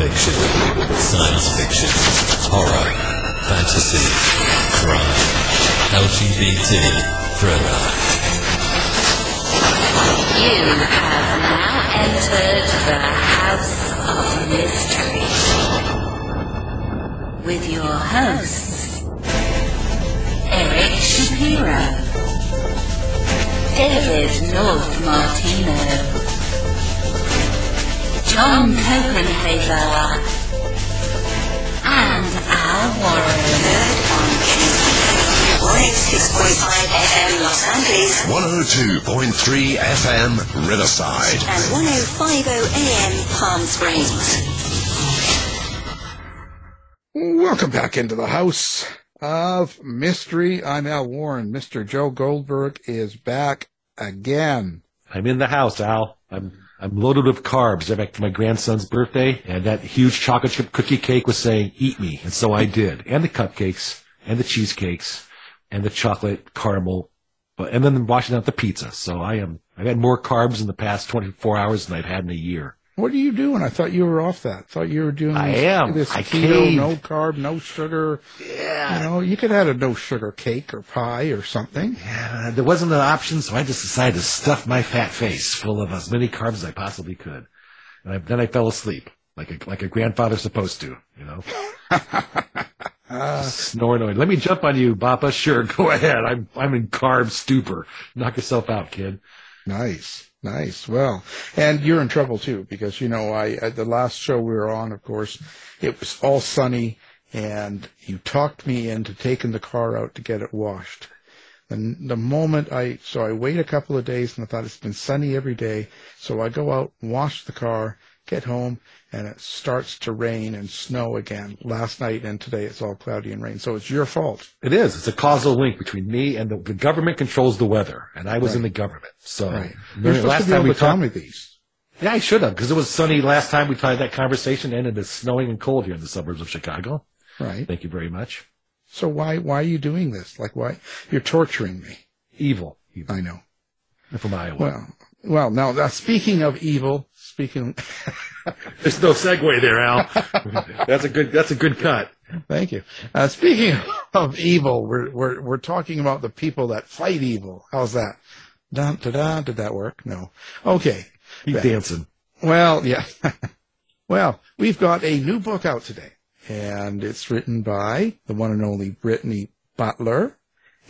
fiction, science fiction, horror, fantasy, crime, LGBT, thriller. You have now entered the House of Mystery with your hosts, Eric Shapiro, David North Martino, John Copenhaver, and Al Warren. Heard on Tuesday, 106.5 FM Los Angeles, 102.3 FM Riverside, and 105.0 AM Palm Springs. Welcome back into the House of Mystery. I'm Al Warren. Mr. Joe Goldberg is back again. I'm in the house, Al. I'm loaded with carbs back to my grandson's birthday, and that huge chocolate chip cookie cake was saying, eat me. And so I did. And the cupcakes, and the cheesecakes, and the chocolate caramel, and then washing out the pizza. So I've had more carbs in the past 24 hours than I've had in a year. What are you doing? I thought you were off that. I thought you were doing this keto, no carb, no sugar. Yeah. You know, you could have a no sugar cake or pie or something. Yeah, there wasn't an option, so I just decided to stuff my fat face full of as many carbs as I possibly could. And then I fell asleep, like a grandfather's supposed to, you know. Snore noise. Let me jump on you, Bappa. Sure, go ahead. I'm in carb stupor. Knock yourself out, kid. Nice. Well, and you're in trouble too, because, you know, at the last show we were on, of course, it was all sunny, and you talked me into taking the car out to get it washed. And the moment I wait a couple of days, and I thought it's been sunny every day, so I go out, wash the car, get home, and it starts to rain and snow again. Last night and today it's all cloudy and rain. So it's your fault. It is. It's a causal link between me and the government controls the weather, and I was in the government. So You're supposed to be able to tell me these. Yeah, I should have, because it was sunny last time we had that conversation, and it is snowing and cold here in the suburbs of Chicago. Right. Thank you very much. So why are you doing this? Like, why? You're torturing me. Evil. I know. I'm from Iowa. Well, now speaking of evil, there's no segue there, Al. That's a good cut. Thank you. Speaking of evil, we're talking about the people that fight evil. How's that? Dun, da, da, did that work? No. Okay. Keep dancing. Well, yeah. Well, we've got a new book out today, and it's written by the one and only Brittany Butler,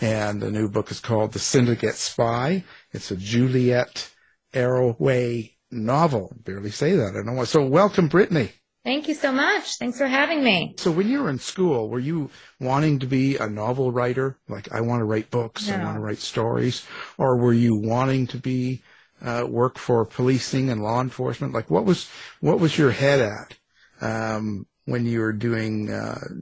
and the new book is called The Syndicate Spy. It's a Juliet Arroway novel. Barely say that. I don't know why. So welcome, Brittany. Thank you so much. Thanks for having me. So when you were in school, were you wanting to be a novel writer? Like, I want to write books, No. I want to write stories? Or were you wanting to be work for policing and law enforcement? Like, what was your head at when you were doing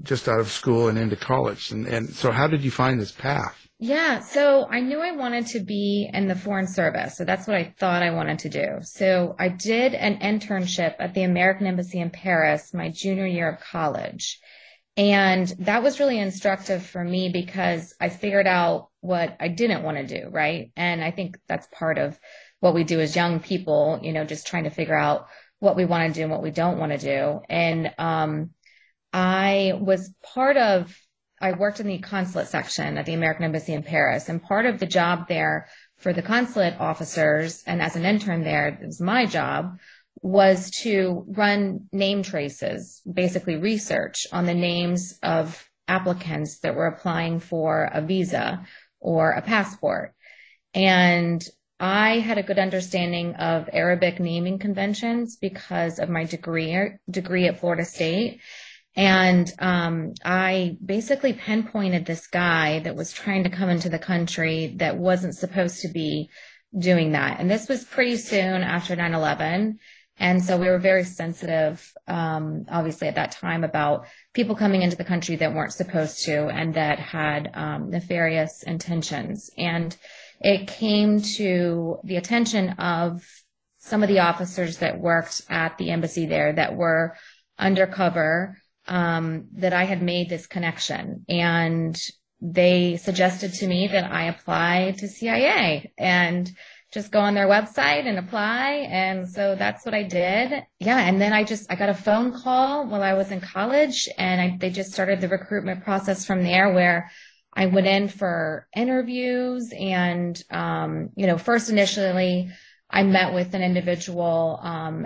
just out of school and into college? And so how did you find this path? Yeah, so I knew I wanted to be in the Foreign Service. So that's what I thought I wanted to do. So I did an internship at the American Embassy in Paris my junior year of college. And that was really instructive for me because I figured out what I didn't want to do, right? And I think that's part of what we do as young people, you know, just trying to figure out what we want to do and what we don't want to do. And I worked in the consulate section at the American Embassy in Paris, and part of the job there for the consulate officers, and as an intern there, it was my job, was to run name traces, basically research on the names of applicants that were applying for a visa or a passport. And I had a good understanding of Arabic naming conventions because of my degree at Florida State. And I basically pinpointed this guy that was trying to come into the country that wasn't supposed to be doing that. And this was pretty soon after 9/11. And so we were very sensitive, obviously at that time, about people coming into the country that weren't supposed to and that had nefarious intentions. And it came to the attention of some of the officers that worked at the embassy there that were undercover, that I had made this connection. And they suggested to me that I apply to CIA. And just go on their website and apply. And so that's what I did. Yeah. And then I got a phone call while I was in college, and they just started the recruitment process from there, where I went in for interviews. And, first initially I met with an individual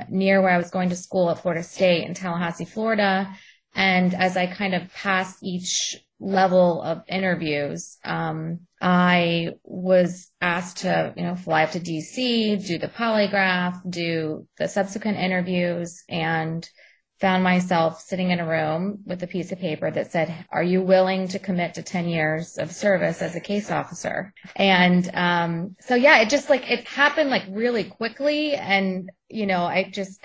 near where I was going to school at Florida State in Tallahassee, Florida. And as I kind of passed each level of interviews, I was asked to, fly up to DC, do the polygraph, do the subsequent interviews, and found myself sitting in a room with a piece of paper that said, "Are you willing to commit to 10 years of service as a case officer?" And so, yeah, it happened really quickly. And, I just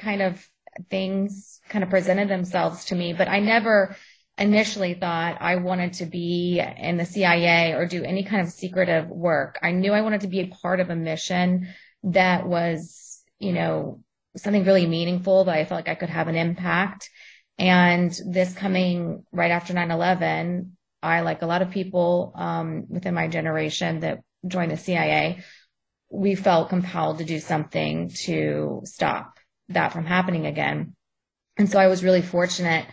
things kind of presented themselves to me, but I never initially thought I wanted to be in the CIA or do any kind of secretive work. I knew I wanted to be a part of a mission that was, something really meaningful, that I felt like I could have an impact. And this coming right after 9/11, I, like a lot of people within my generation that joined the CIA, we felt compelled to do something to stop that from happening again. And so I was really fortunate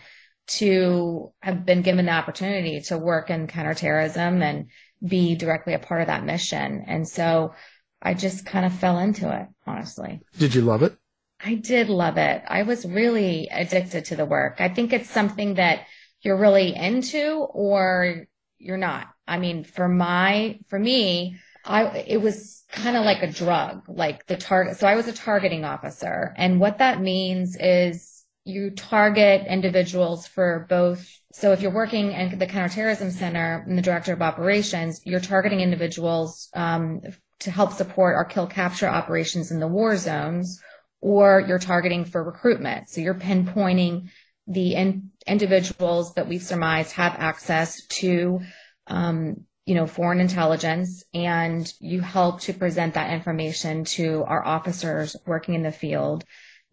to have been given the opportunity to work in counterterrorism and be directly a part of that mission. And so I just kind of fell into it, honestly. Did you love it? I did love it. I was really addicted to the work. I think it's something that you're really into or you're not. I mean, for me, it was kind of like a drug, like the target. So I was a targeting officer. And what that means is you target individuals for both. So if you're working in the Counterterrorism Center and the Director of Operations, you're targeting individuals to help support our kill capture operations in the war zones, or you're targeting for recruitment. So you're pinpointing the individuals that we've surmised have access to, foreign intelligence, and you help to present that information to our officers working in the field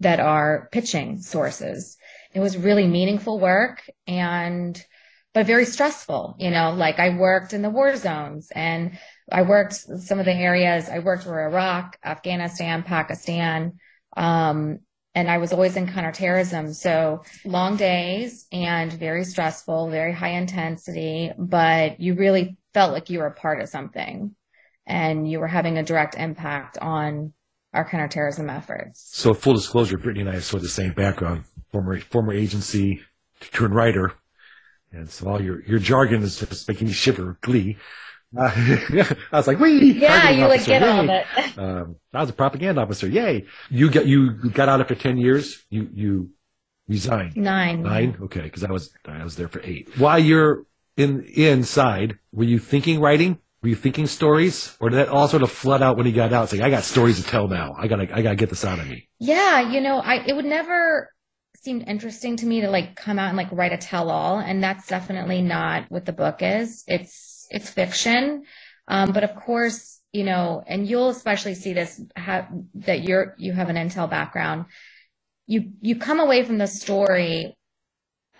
that are pitching sources. It was really meaningful work, but very stressful. I worked in the war zones, and some of the areas I worked were Iraq, Afghanistan, Pakistan, and I was always in counterterrorism. So long days and very stressful, very high intensity, but you really felt like you were a part of something and you were having a direct impact on our counterterrorism efforts. So full disclosure, Brittany and I have sort of the same background, former agency turned writer. And so all your jargon is just making me shiver with glee. I was like, wee! Yeah, you officer, get yay. all of it. I was a propaganda officer, yay! You got out after 10 years. You resigned. 9. Okay, because I was there for 8. While you're inside, were you thinking writing? Were you thinking stories, or did that all sort of flood out when you got out? It's like, I got stories to tell now. I gotta get this out of me. Yeah, it would never seemed interesting to me to come out and write a tell-all, and that's definitely not what the book is. It's fiction, but of course, and you'll especially see this that you have an intel background. You come away from the story.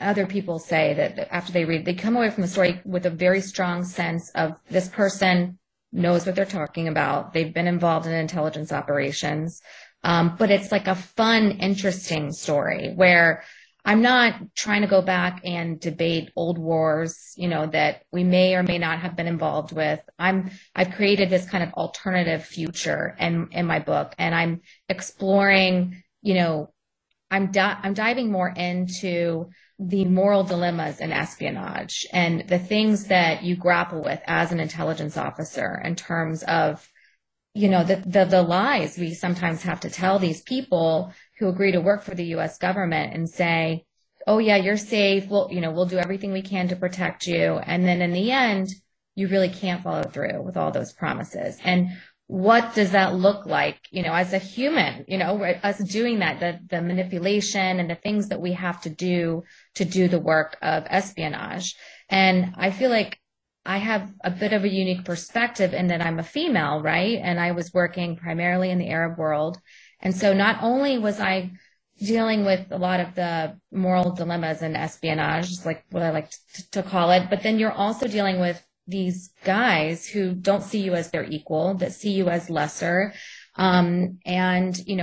Other people say that after they come away from the story with a very strong sense of this person knows what they're talking about. They've been involved in intelligence operations, but it's like a fun, interesting story where I'm not trying to go back and debate old wars, that we may or may not have been involved with. I've created this kind of alternative future in my book, and I'm exploring, I'm diving more into the moral dilemmas in espionage and the things that you grapple with as an intelligence officer in terms of, the lies we sometimes have to tell these people who agree to work for the U.S. government and say, oh yeah, you're safe. We'll do everything we can to protect you. And then in the end, you really can't follow through with all those promises. And what does that look like, as a human, us doing that, the manipulation and the things that we have to do the work of espionage. And I feel like I have a bit of a unique perspective in that I'm a female, right? And I was working primarily in the Arab world. And so not only was I dealing with a lot of the moral dilemmas in espionage, just like what I like to call it, but then you're also dealing with these guys who don't see you as their equal, that see you as lesser, And,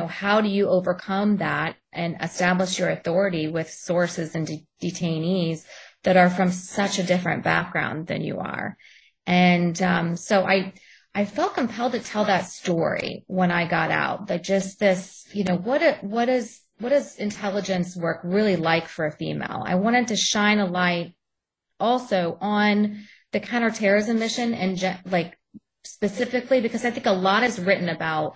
how do you overcome that and establish your authority with sources and detainees that are from such a different background than you are? And so I felt compelled to tell that story when I got out, that just this, what does intelligence work really like for a female? I wanted to shine a light also on the counterterrorism mission and specifically because I think a lot is written about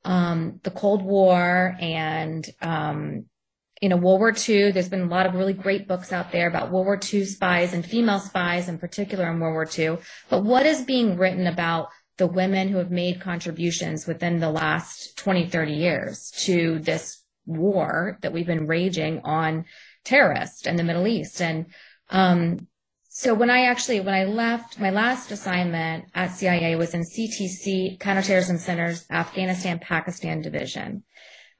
the Cold War and World War II. There's been a lot of really great books out there about World War II spies and female spies in particular in World War II. But what is being written about the women who have made contributions within the last 20, 30 years to this war that we've been raging on terrorists in the Middle East? And so when I left, my last assignment at CIA was in CTC, Counterterrorism Center's Afghanistan, Pakistan Division.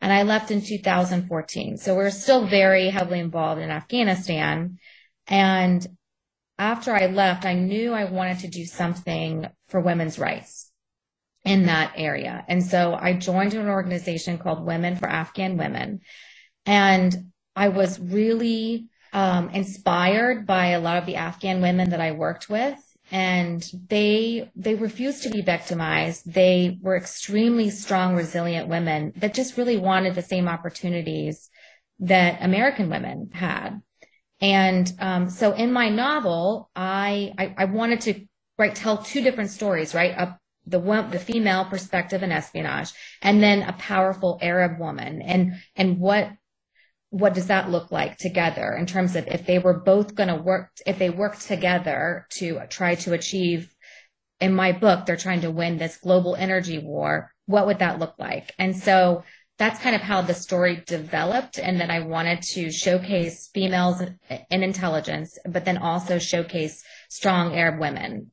And I left in 2014. So we're still very heavily involved in Afghanistan. And after I left, I knew I wanted to do something for women's rights in that area. And so I joined an organization called Women for Afghan Women. And I was really inspired by a lot of the Afghan women that I worked with, and they refused to be victimized. They were extremely strong, resilient women that just really wanted the same opportunities that American women had. And so in my novel, I wanted to tell two different stories, right? The female perspective in espionage, and then a powerful Arab woman, and what does that look like together in terms of if they were both going to work, if they worked together to try to achieve, in my book, they're trying to win this global energy war, what would that look like? And so that's kind of how the story developed, and that I wanted to showcase females in intelligence, but then also showcase strong Arab women,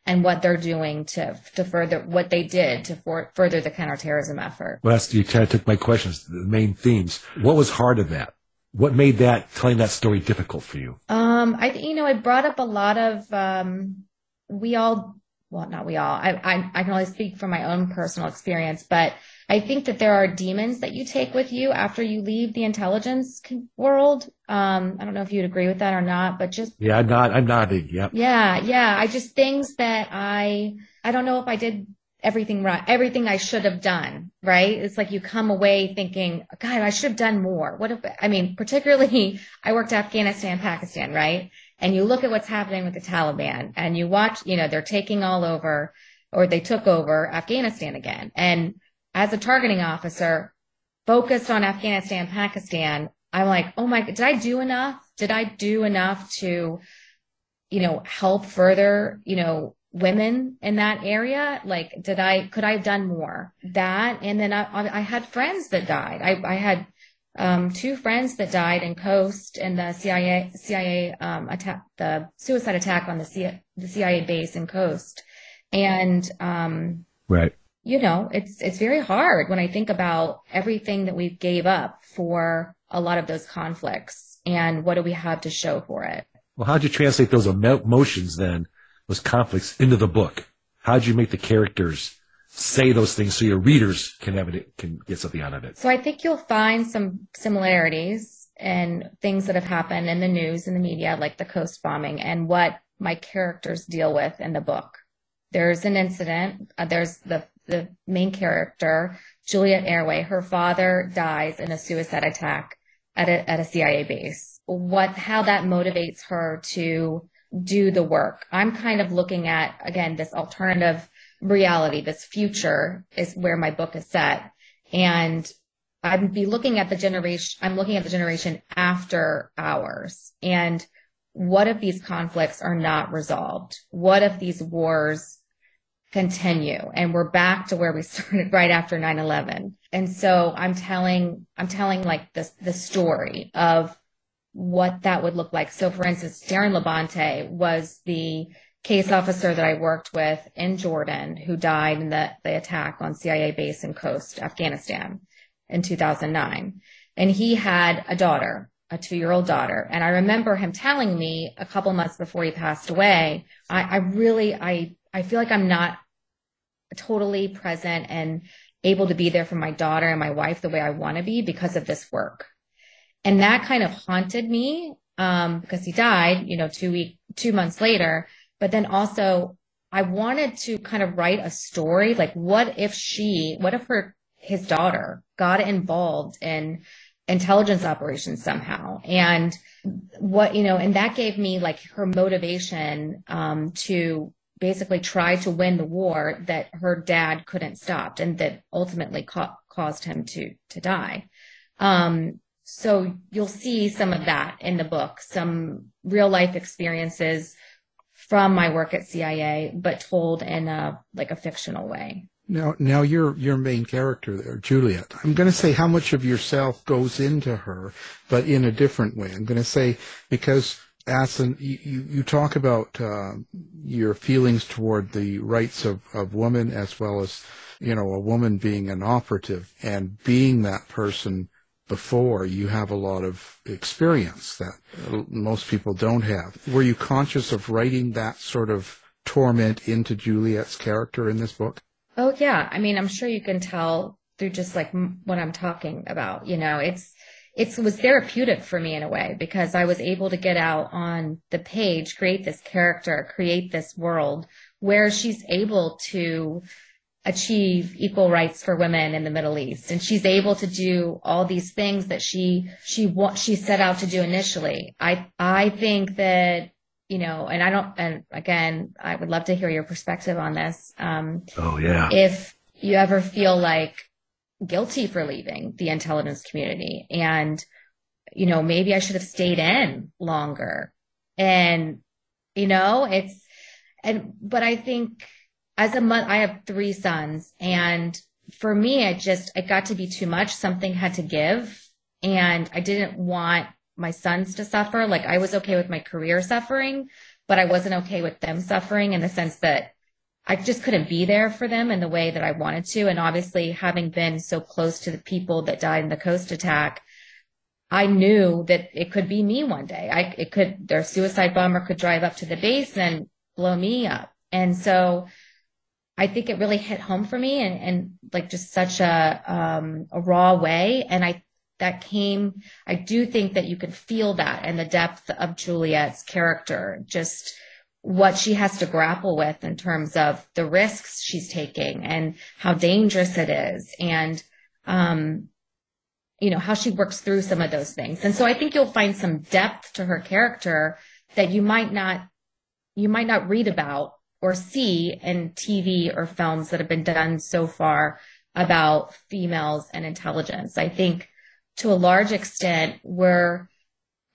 and what they're doing to further what they did to further the counterterrorism effort. Well, you kind of took my questions, the main themes. What was hard of that? What made telling that story difficult for you? I brought up a lot of, not we all, I can only speak from my own personal experience, but I think that there are demons that you take with you after you leave the intelligence world. I don't know if you'd agree with that or not, but just. Yeah, I'm nodding. Yep. Yeah. I just things that I don't know if I did everything right, everything I should have done, right? It's like you come away thinking, God, I should have done more. Particularly I worked Afghanistan, Pakistan, right? And you look at what's happening with the Taliban and you watch, they're taking all over, or they took over Afghanistan again. And as a targeting officer focused on Afghanistan, Pakistan, I'm like, oh my, did I do enough? Did I do enough to, help further, women in that area? Like, could I have done more? That, and then I had friends that died. I had two friends that died in Coast in the CIA attack, the suicide attack on the CIA base in Coast. And, right. It's very hard when I think about everything that we gave up for a lot of those conflicts, and what do we have to show for it? Well, how'd you translate those emotions then, those conflicts, into the book? How'd you make the characters say those things so your readers can get something out of it? So I think you'll find some similarities in things that have happened in the news and the media, like the Coast bombing, and what my characters deal with in the book. There's an incident. There's the main character, Juliet Arroway. Her father dies in a suicide attack at a CIA base. How that motivates her to do the work. I'm kind of looking at, again, this alternative reality, this future is where my book is set. And I'm looking at the generation after ours. And what if these conflicts are not resolved? What if these wars continue and we're back to where we started right after 9/11? And so I'm telling like the story of what that would look like. So for instance, Darren Labonte was the case officer that I worked with in Jordan who died in the attack on CIA base in Coast, Afghanistan in 2009. And he had a daughter, a 2-year-old daughter. And I remember him telling me a couple months before he passed away, I feel like I'm not totally present and able to be there for my daughter and my wife the way I want to be because of this work. And that kind of haunted me because he died, 2 months later. But then also I wanted to kind of write a story. Like, what if his daughter got involved in intelligence operations somehow? And and that gave me like her motivation to basically try to win the war that her dad couldn't stop and that ultimately caused him to die. So you'll see some of that in the book, some real life experiences from my work at CIA, but told in a fictional way. Now your main character there, Juliet, I'm going to say how much of yourself goes into her, but in a different way. I'm going to say, because you talk about your feelings toward the rights of women, as well as, a woman being an operative and being that person before. You have a lot of experience that most people don't have. Were you conscious of writing that sort of torment into Juliet's character in this book? Oh, yeah. I mean, I'm sure you can tell through just like what I'm talking about. It was therapeutic for me in a way, because I was able to get out on the page, create this character, create this world where she's able to achieve equal rights for women in the Middle East. And she's able to do all these things that she set out to do initially. I think that, and again, I would love to hear your perspective on this. Oh, yeah. If you ever feel like guilty for leaving the intelligence community and, maybe I should have stayed in longer. And, but I think as a mother, I have 3 sons, and for me, it got to be too much. Something had to give, and I didn't want my sons to suffer. Like, I was okay with my career suffering, but I wasn't okay with them suffering in the sense that I just couldn't be there for them in the way that I wanted to. And obviously, having been so close to the people that died in the coast attack, I knew that it could be me one day. Their suicide bomber could drive up to the base and blow me up. And so I think it really hit home for me and like just such a raw way. And I do think that you can feel that in the depth of Juliet's character, just what she has to grapple with in terms of the risks she's taking and how dangerous it is, and how she works through some of those things. And so I think you'll find some depth to her character that you might not read about or see in TV or films that have been done so far about females and intelligence. I think to a large extent we're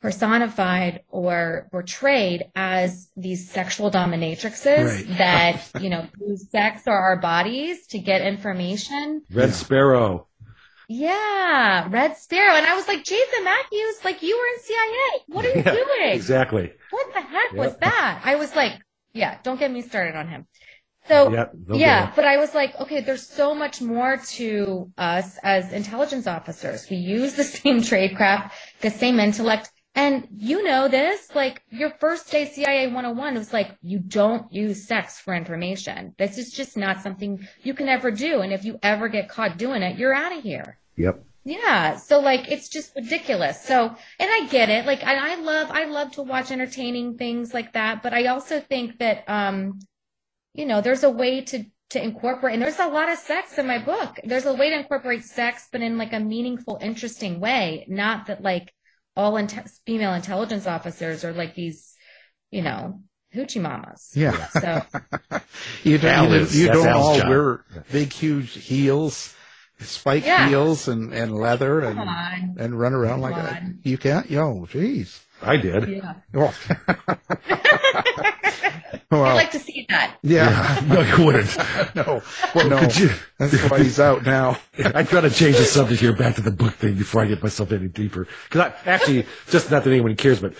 personified or portrayed as these sexual dominatrixes that, use sex or our bodies to get information. Red Sparrow. Yeah, Red Sparrow. And I was like, Jason Matthews, like, you were in CIA. What are you doing? Exactly. What the heck was that? I was like, don't get me started on him. So, but I was like, okay, there's so much more to us as intelligence officers. We use the same tradecraft, the same intellect. And this, like, your first day CIA 101 was like, you don't use sex for information. This is just not something you can ever do. And if you ever get caught doing it, you're out of here. Yep. Yeah. So, like, it's just ridiculous. So, and I get it. Like, I love to watch entertaining things like that. But I also think that, there's a way to incorporate, and there's a lot of sex in my book. There's a way to incorporate sex, but in like a meaningful, interesting way. Not that like all female intelligence officers are like these, hoochie mamas. Yeah. So you don't all wear big, huge heels, spike heels and leather and run around like that. You can't? Yo, geez. I did. Yeah. Well, I'd like to see that. Yeah. No, you wouldn't. No. Well, no. That's why he's out now. I try to change the subject here back to the book thing before I get myself any deeper. Because just not that anyone cares, but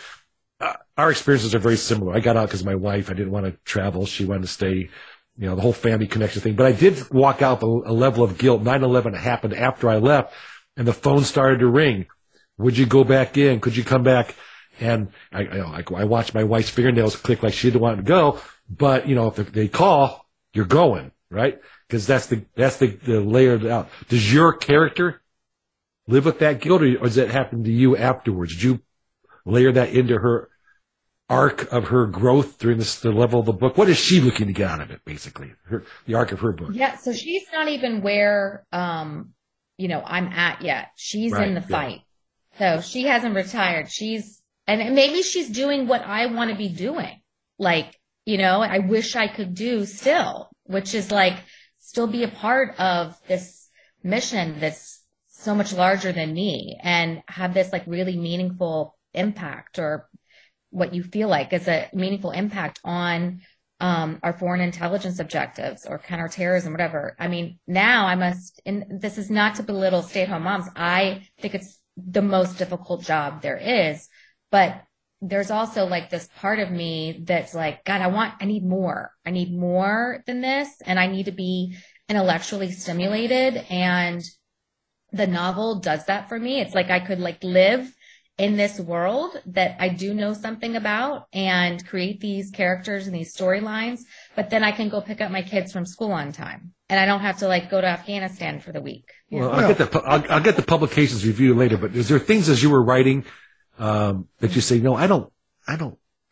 our experiences are very similar. I got out because of my wife. I didn't want to travel. She wanted to stay, the whole family connection thing. But I did walk out with a level of guilt. 9/11 happened after I left, and the phone started to ring. Would you go back in? Could you come back? And I watched my wife's fingernails click like she didn't want to go. But, if they call, you're going. right? Because that's the layer out. Does your character live with that guilt, or does that happen to you afterwards? Did you layer that into her arc of her growth during the level of the book? What is she looking to get out of it, basically? The arc of her book. Yeah, so she's not even where I'm at yet. She's in the fight. So she hasn't retired. And maybe she's doing what I want to be doing. Like, I wish I could do still, which is like still be a part of this mission that's so much larger than me and have this like really meaningful impact, or what you feel like is a meaningful impact on our foreign intelligence objectives or counterterrorism, whatever. I mean, now I must, and this is not to belittle stay-at-home moms. I think it's the most difficult job there is, but there's also like this part of me that's like, God, I need more. I need more than this. And I need to be intellectually stimulated. And the novel does that for me. It's like I could like live in this world that I do know something about and create these characters and these storylines, but then I can go pick up my kids from school on time. And I don't have to like go to Afghanistan for the week. Well, I'll get the publications review later, but is there things as you were writing that you say, no, I don't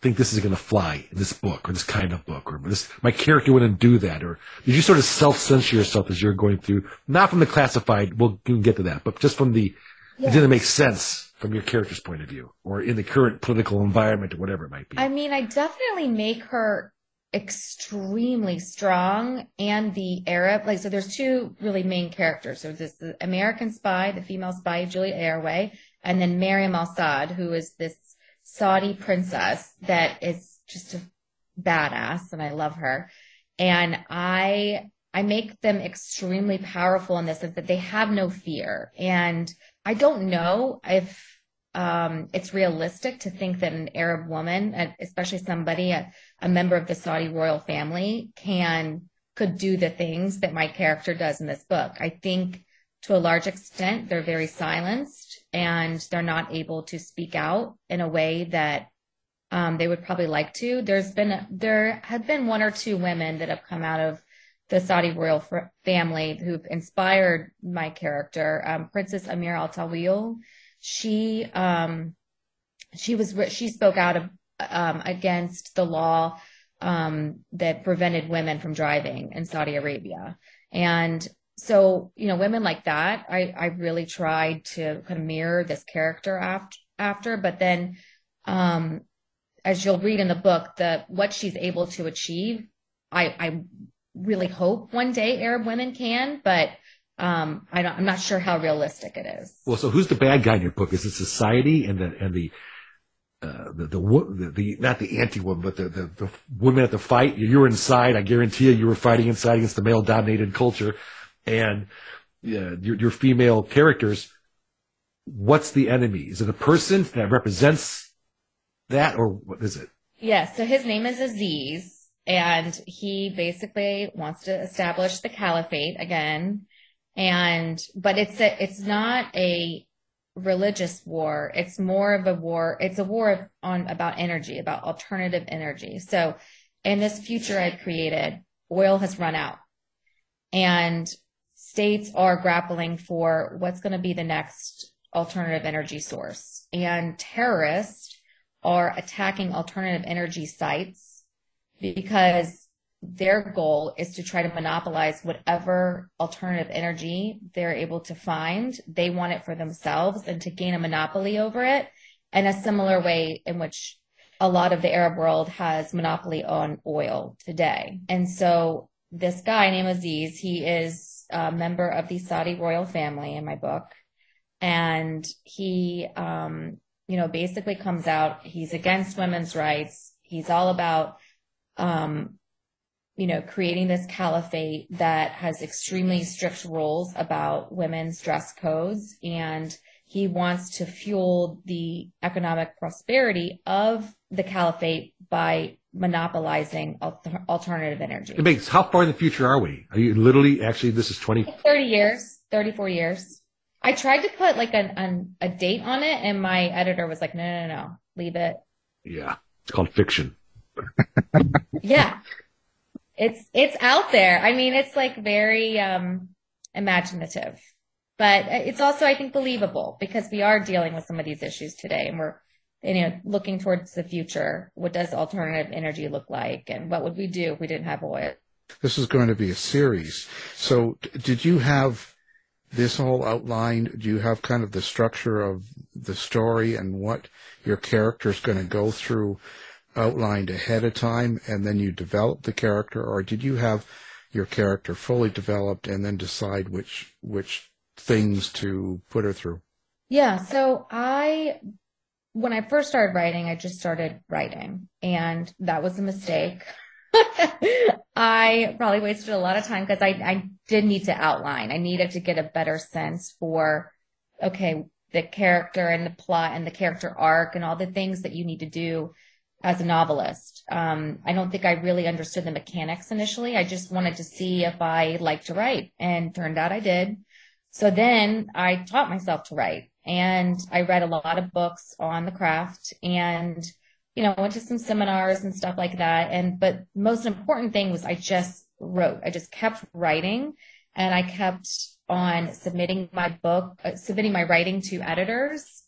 think this is going to fly in this book or this kind of book, or my character wouldn't do that? Or did you sort of self-censor yourself as you're going through, not from the classified, we can get to that, but just from it didn't make sense from your character's point of view, or in the current political environment, or whatever it might be? I mean, I definitely make her extremely strong, and the Arab, like, so there's two really main characters. So there's the American spy, the female spy, Juliet Arroway, and then Mariam al-Assad, who is this Saudi princess that is just a badass, and I love her. And I make them extremely powerful in this sense that they have no fear. And I don't know if it's realistic to think that an Arab woman, especially somebody, a member of the Saudi royal family, could do the things that my character does in this book. I think to a large extent, they're very silenced and they're not able to speak out in a way that they would probably like to. There have been one or two women that have come out of the Saudi royal family who've inspired my character. Princess Amir Al-Tawil, she spoke out against the law that prevented women from driving in Saudi Arabia. And so, women like that, I really tried to kind of mirror this character after, but then, as you'll read in the book, what she's able to achieve, I really hope one day Arab women can, but I'm not sure how realistic it is. Well, so who's the bad guy in your book? Is it society and the not the anti-woman, but the women at the fight? You were inside. I guarantee you were fighting inside against the male-dominated culture, and your female characters. What's the enemy? Is it a person that represents that, or what is it? Yeah. So his name is Aziz. And he basically wants to establish the caliphate again. But it's not a religious war. It's more of a war. It's a war about energy, about alternative energy. So in this future I've created, oil has run out, and states are grappling for what's going to be the next alternative energy source. And terrorists are attacking alternative energy sites because their goal is to try to monopolize whatever alternative energy they're able to find. They want it for themselves and to gain a monopoly over it, in a similar way in which a lot of the Arab world has monopoly on oil today. And so this guy named Aziz, he is a member of the Saudi royal family in my book. And he, basically comes out, he's against women's rights. He's all about creating this caliphate that has extremely strict rules about women's dress codes. And he wants to fuel the economic prosperity of the caliphate by monopolizing alternative energy. It makes, how far in the future are we? Are you literally, actually, this is 30 years, 34 years. I tried to put like a date on it, and my editor was like, no, leave it. Yeah. It's called fiction. Yeah. it's out there. I mean, it's like very imaginative, but it's also, I think, believable because we are dealing with some of these issues today, and we're, looking towards the future. What does alternative energy look like, and what would we do if we didn't have oil? This is going to be a series. So did you have this all outlined? Do you have kind of the structure of the story and what your character is going to go through outlined ahead of time, and then you develop the character, or did you have your character fully developed and then decide which things to put her through? Yeah, so when I first started writing, I just started writing, and that was a mistake. I probably wasted a lot of time because I did need to outline. I needed to get a better sense for, okay, the character and the plot and the character arc and all the things that you need to do as a novelist. I don't think I really understood the mechanics initially. I just wanted to see if I liked to write, and turned out I did. So then I taught myself to write, and I read a lot of books on the craft, and went to some seminars and stuff like that. But the most important thing was I just wrote. I just kept writing, and I kept on submitting my writing to editors.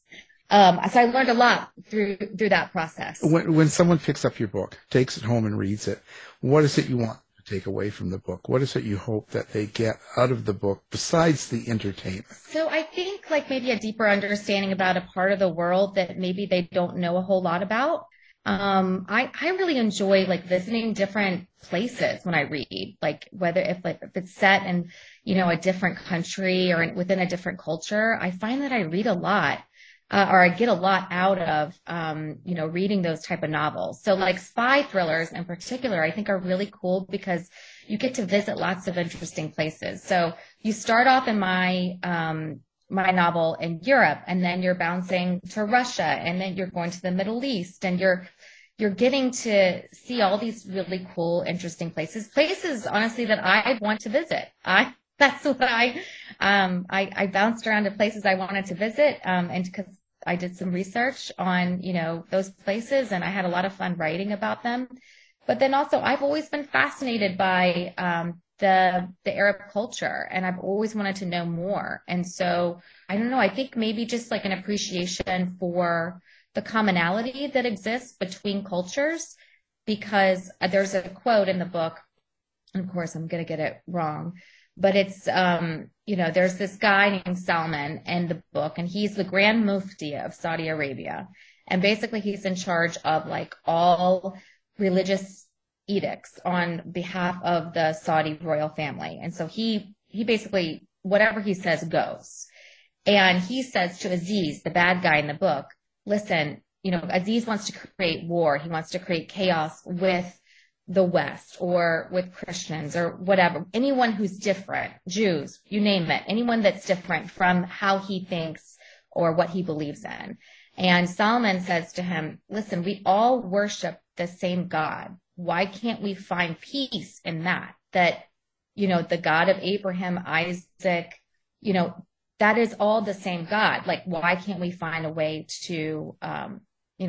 So I learned a lot through that process. When someone picks up your book, takes it home and reads it, what is it you want to take away from the book? What is it you hope that they get out of the book besides the entertainment? So I think like maybe a deeper understanding about a part of the world that maybe they don't know a whole lot about. I really enjoy like visiting different places when I read, like whether if it's set in, a different country or within a different culture. I find that I read a lot. Or I get a lot out of, reading those type of novels. So like spy thrillers in particular, I think are really cool because you get to visit lots of interesting places. So you start off in my novel in Europe, and then you're bouncing to Russia, and then you're going to the Middle East, and you're getting to see all these really cool, interesting places, honestly, that I want to visit. That's what I bounced around to places I wanted to visit, and because I did some research on, those places, and I had a lot of fun writing about them. But then also, I've always been fascinated by the Arab culture, and I've always wanted to know more. And so, I don't know, I think maybe just like an appreciation for the commonality that exists between cultures, because there's a quote in the book, and of course, I'm going to get it wrong, but it's, there's this guy named Salman in the book, and he's the Grand Mufti of Saudi Arabia. And basically he's in charge of like all religious edicts on behalf of the Saudi royal family. And so he basically, whatever he says goes. And he says to Aziz, the bad guy in the book, listen, Aziz wants to create war. He wants to create chaos with the West or with Christians or whatever, anyone who's different, Jews, you name it, anyone that's different from how he thinks or what he believes in. And Solomon says to him, listen, we all worship the same God. Why can't we find peace in that? That, the God of Abraham, Isaac, that is all the same God. Like, why can't we find a way to,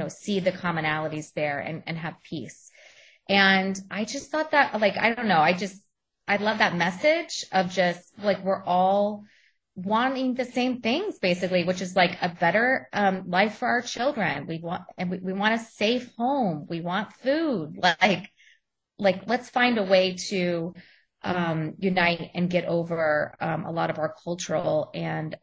see the commonalities there and have peace? And I just thought that, like, I don't know, I love that message of just like, we're all wanting the same things basically, which is like a better life for our children. We want a safe home. We want food. Like let's find a way to unite and get over a lot of our cultural and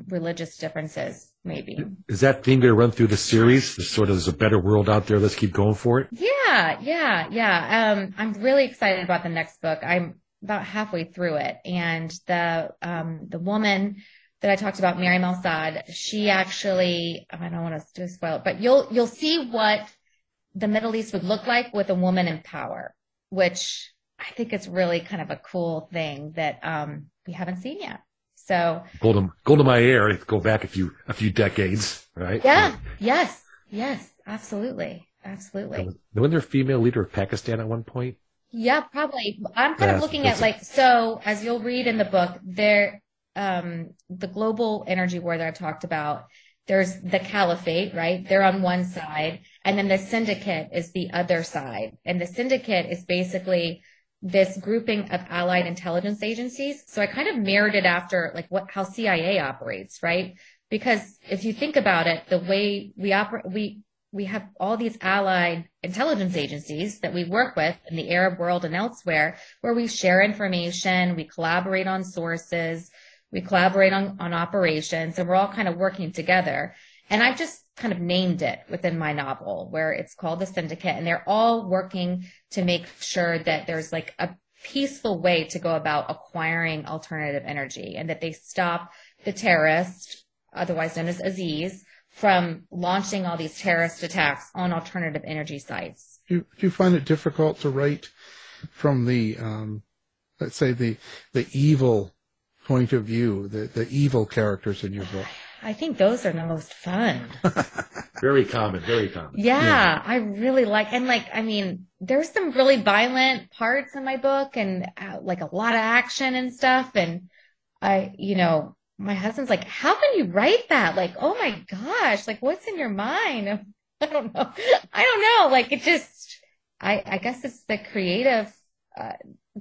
religious differences. Maybe. Is that theme going to run through the series? There's a better world out there. Let's keep going for it. Yeah. I'm really excited about the next book. I'm about halfway through it, and the woman that I talked about, Mariam al-Sad, she actually, I don't want to spoil it, but you'll see what the Middle East would look like with a woman in power, which I think is really kind of a cool thing that we haven't seen yet. So Golda Meir, go back a few decades, right? Yeah. Yes. Absolutely. Wasn't there a female leader of Pakistan at one point? Yeah, probably. I'm kind of looking at so as you'll read in the book, there, the global energy war that I talked about, there's the caliphate, right? They're on one side, and then the syndicate is the other side. And the syndicate is basically this grouping of allied intelligence agencies. So I kind of mirrored it after like how CIA operates, right? Because if you think about it, the way we operate, we have all these allied intelligence agencies that we work with in the Arab world and elsewhere, where we share information, we collaborate on sources, we collaborate on operations, and we're all kind of working together. And I've just kind of named it within my novel, where it's called the Syndicate, and they're all working to make sure that there's like a peaceful way to go about acquiring alternative energy, and that they stop the terrorist, otherwise known as Aziz, from launching all these terrorist attacks on alternative energy sites. Do you find it difficult to write from the, let's say, the evil point of view, the evil characters in your book? I think those are the most fun. Very common, very common. Yeah, I really like, and like, I mean, there's some really violent parts in my book, and like a lot of action and stuff. And my husband's like, how can you write that? Like, oh my gosh, like what's in your mind? I don't know. Like it just, I guess it's the creative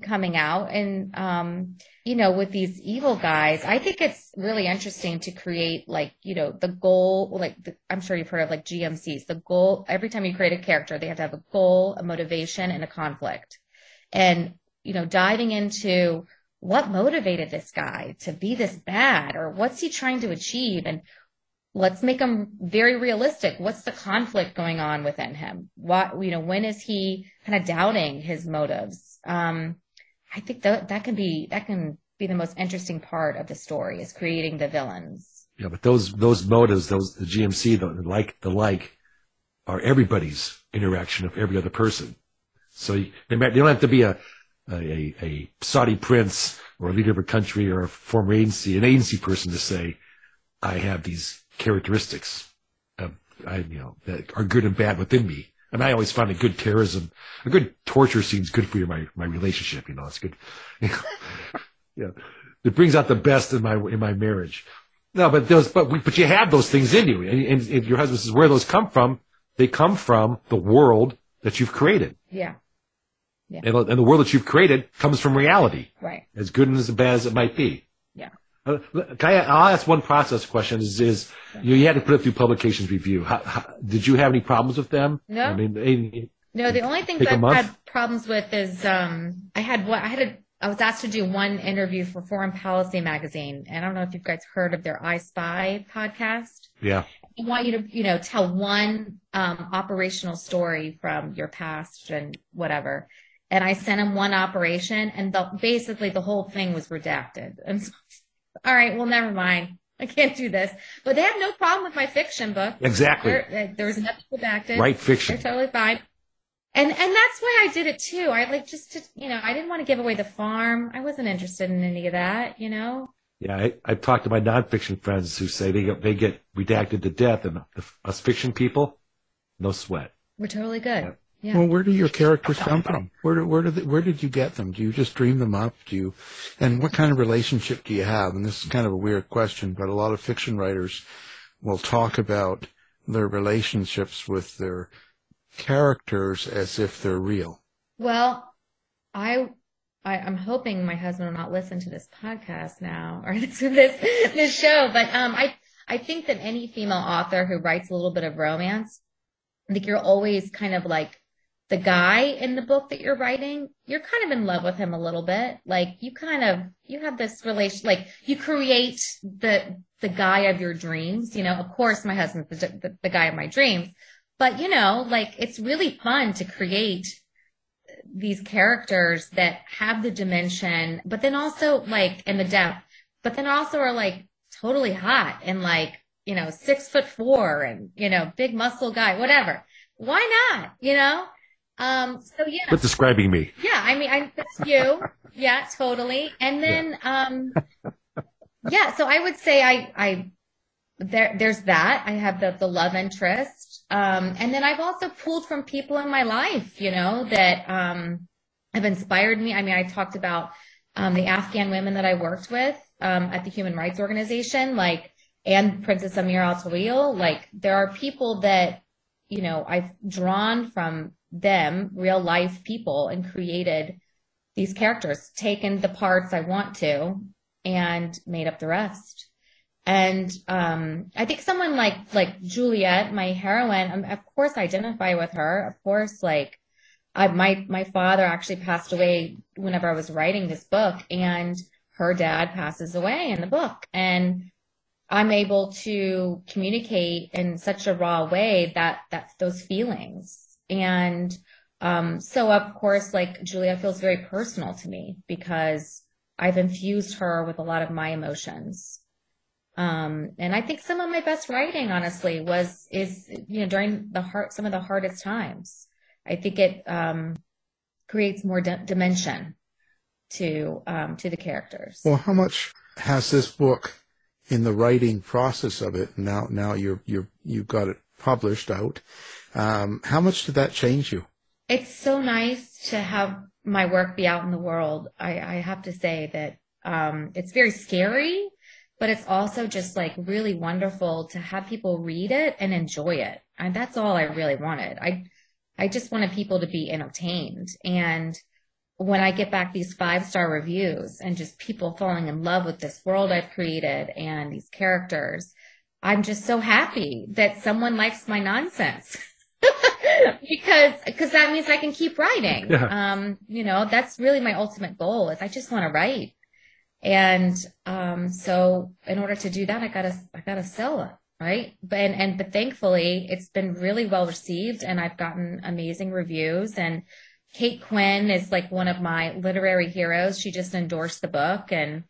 coming out. And, with these evil guys, I think it's really interesting to create like, the goal, like I'm sure you've heard of like GMCs, the goal, every time you create a character, they have to have a goal, a motivation, and a conflict. And, diving into what motivated this guy to be this bad, or what's he trying to achieve? And let's make him very realistic. What's the conflict going on within him? When is he kind of doubting his motives? I think that can be the most interesting part of the story, is creating the villains. Yeah, but those motives, the GMC, the like, are everybody's interaction of every other person. So you don't have to be a Saudi prince or a leader of a country or a former an agency person to say, I have these characteristics that are good and bad within me. And I always find a good torture scene is good for my relationship. It's good. It brings out the best in my marriage. No, but you have those things in you. And if your husband says where those come from, they come from the world that you've created. Yeah. Yeah. And the world that you've created comes from reality. Right. As good and as bad as it might be. Yeah. I'll ask one process question. You had to put it through publications review. Did you have any problems with them? No. I mean, no. The only things I've had problems with is I was asked to do one interview for Foreign Policy magazine, and I don't know if you guys heard of their I Spy podcast. Yeah. I want you to tell one operational story from your past and whatever. And I sent him one operation, and basically the whole thing was redacted. And so, all right, well, never mind. I can't do this. But they have no problem with my fiction book. Exactly. There was nothing redacted. Right fiction. They're totally fine. And that's why I did it too. I I didn't want to give away the farm. I wasn't interested in any of that, Yeah, I've talked to my nonfiction friends who say they get redacted to death, and us fiction people, no sweat. We're totally good. Yeah. Yeah. Well, where do your characters come from? Where did you get them? Do you just dream them up? And what kind of relationship do you have? And this is kind of a weird question, but a lot of fiction writers will talk about their relationships with their characters as if they're real. Well, I'm hoping my husband will not listen to this podcast now or this show, but I think that any female author who writes a little bit of romance, I think you're always kind of like the guy in the book that you're writing, you're kind of in love with him a little bit. Like you have this relation, like you create the guy of your dreams. Of course my husband's the guy of my dreams, but like it's really fun to create these characters that have the dimension, but then also like in the depth, but then also are like totally hot and like, 6'4" and, big muscle guy, whatever. Why not? So yeah. Quit describing me. Yeah. I mean, that's you. Yeah, totally. And then, so I would say there's that. I have the love interest. And then I've also pulled from people in my life, that, have inspired me. I mean, I talked about, the Afghan women that I worked with, at the Human Rights Organization, and Princess Amir Al-Tawil. There are people that, I've drawn from them, real life people, and created these characters, taken the parts I want to and made up the rest. And I think someone like Juliet, my heroine, of course identify with her. Of course, like my father actually passed away whenever I was writing this book, and her dad passes away in the book. And I'm able to communicate in such a raw way that those feelings. And so of course, like Juliet feels very personal to me because I've infused her with a lot of my emotions. And I think some of my best writing, honestly, is during some of the hardest times. I think it creates more dimension to the characters. Well, how much has this book, in the writing process of it, now you've got it published out, how much did that change you? It's so nice to have my work be out in the world. I have to say that it's very scary, but it's also just like really wonderful to have people read it and enjoy it. And that's all I really wanted. I just wanted people to be entertained. And when I get back these 5-star reviews and just people falling in love with this world I've created and these characters, I'm just so happy that someone likes my nonsense. because that means I can keep writing. Yeah. That's really my ultimate goal, is I just want to write. And so in order to do that, I gotta sell it, right? But thankfully it's been really well received, and I've gotten amazing reviews. And Kate Quinn is like one of my literary heroes. She just endorsed the book, and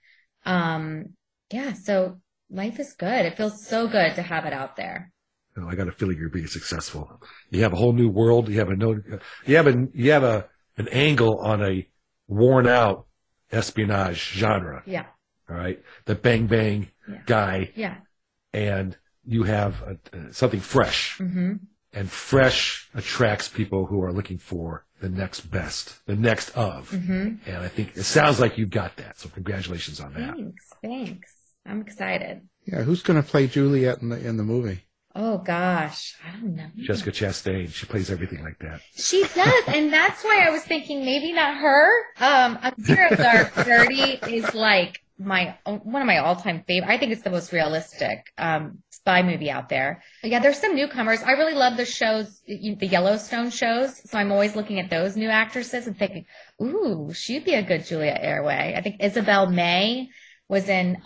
so life is good. It feels so good to have it out there. Oh, I got a feeling you're being successful. You have a whole new world. You have an angle on a worn out espionage genre. Yeah. All right. The bang bang guy. Yeah. And you have something fresh. Mm-hmm. And fresh attracts people who are looking for the next best, the next of. Mm-hmm. And I think it sounds like you got that. So congratulations on that. Thanks. I'm excited. Yeah. Who's going to play Juliet in the movie? Oh gosh, I don't know. Jessica Chastain. She plays everything like that. She does, and that's why I was thinking maybe not her. Zero Dark 30 is like one of my all-time favorite. I think it's the most realistic spy movie out there. But yeah, there's some newcomers. I really love the shows, the Yellowstone shows. So I'm always looking at those new actresses and thinking, ooh, she'd be a good Juliet Arroway. I think Isabel May was in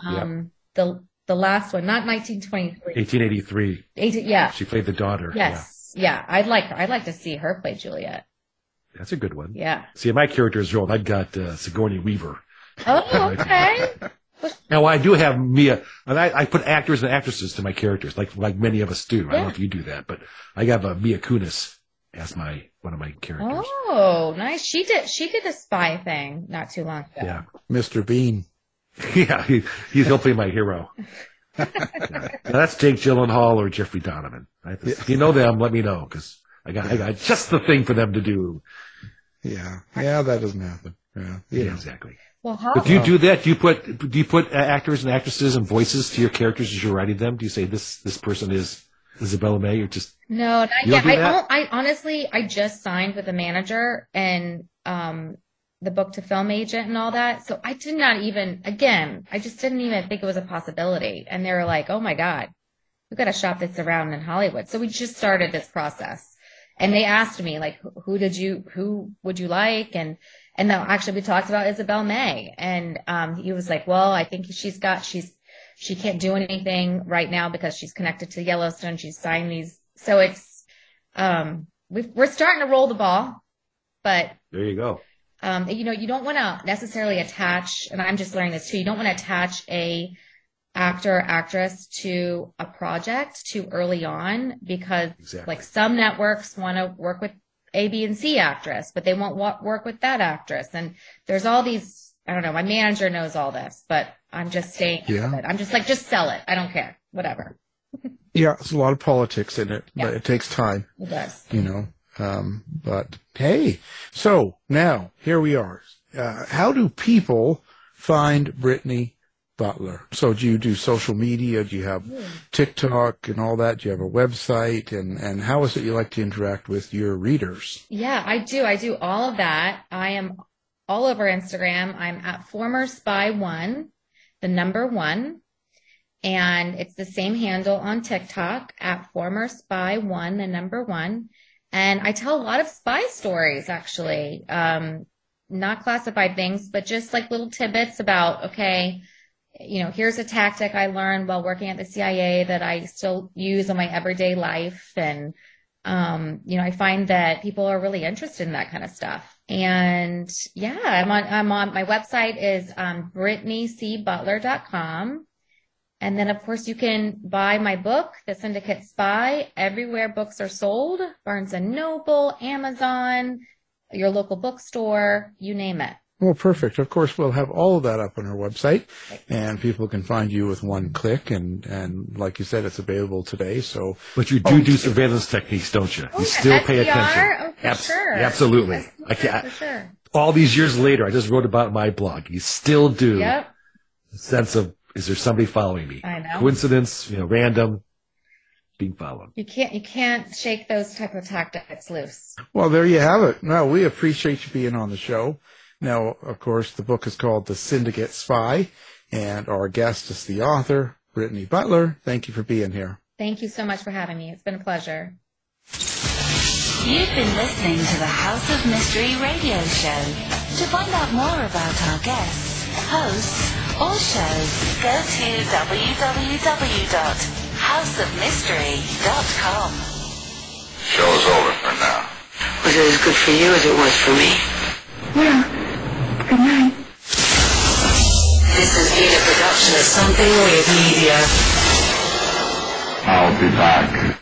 the last one, not 1923. 1883. Yeah. She played the daughter. Yes. Yeah. I'd like to see her play Juliet. That's a good one. Yeah. See, my character's role, I've got Sigourney Weaver. Oh, okay. Now, I do have Mia, and I put actors and actresses to my characters, like many of us do. Yeah. I don't know if you do that, but I have Mia Kunis as one of my characters. Oh, nice. She did the spy thing not too long ago. Yeah. Mr. Bean. Yeah, he'll play my hero. Now, that's Jake Gyllenhaal or Jeffrey Donovan. If you know them, let me know, because I got just the thing for them to do. Yeah, that doesn't happen. Yeah, exactly. Well, how? But do you do that? Do you put actors and actresses and voices to your characters as you're writing them? Do you say this person is Isabella May, or just no? Not yet. I honestly, I just signed with a manager and the book to film agent and all that. So I did not even, I just didn't even think it was a possibility. And they were like, oh my God, we've got to shop this around in Hollywood. So we just started this process, and they asked me like, who would you like? And then actually we talked about Isabel May, and he was like, well, I think she can't do anything right now because she's connected to Yellowstone. She's signed these. So it's, we're starting to roll the ball, but there you go. You don't want to necessarily attach, and I'm just learning this too, you don't want to attach a actor or actress to a project too early on, because like some networks want to work with A, B, and C actress, but they won't work with that actress. And there's all these, I don't know, my manager knows all this, but I'm just staying out of it. I'm just like, just sell it. I don't care. Whatever. Yeah, there's a lot of politics in it, but it takes time. It does. But hey, so now here we are. How do people find Brittany Butler? So do you do social media? Do you have TikTok and all that? Do you have a website? And how is it you like to interact with your readers? Yeah, I do. I do all of that. I am all over Instagram. I'm at former spy one, the number one. And it's the same handle on TikTok at former spy one, the number one. And I tell a lot of spy stories, actually, not classified things, but just like little tidbits about, okay, here's a tactic I learned while working at the CIA that I still use in my everyday life. And, I find that people are really interested in that kind of stuff. And yeah, I'm on my website is BrittanyCButler.com. And then, of course, you can buy my book, The Syndicate Spy, everywhere books are sold, Barnes & Noble, Amazon, your local bookstore, you name it. Well, perfect. Of course, we'll have all of that up on our website, and people can find you with one click. And like you said, it's available today. So, but you do surveillance techniques, don't you? You still pay attention. Oh, for sure. Absolutely. For sure. All these years later, I just wrote about my blog. You still do. Yep. A sense of, is there somebody following me? I know. Coincidence, random, being followed. You can't shake those type of tactics loose. Well, there you have it. No, we appreciate you being on the show. Now, of course, the book is called The Syndicate Spy, and our guest is the author, Brittany Butler. Thank you for being here. Thank you so much for having me. It's been a pleasure. You've been listening to the House of Mystery radio show. To find out more about our guests, hosts, or shows, go to www.houseofmystery.com. Show's over for now. Was it as good for you as it was for me? Yeah. Good night. This has been a production of Something Weird Media. I'll be back.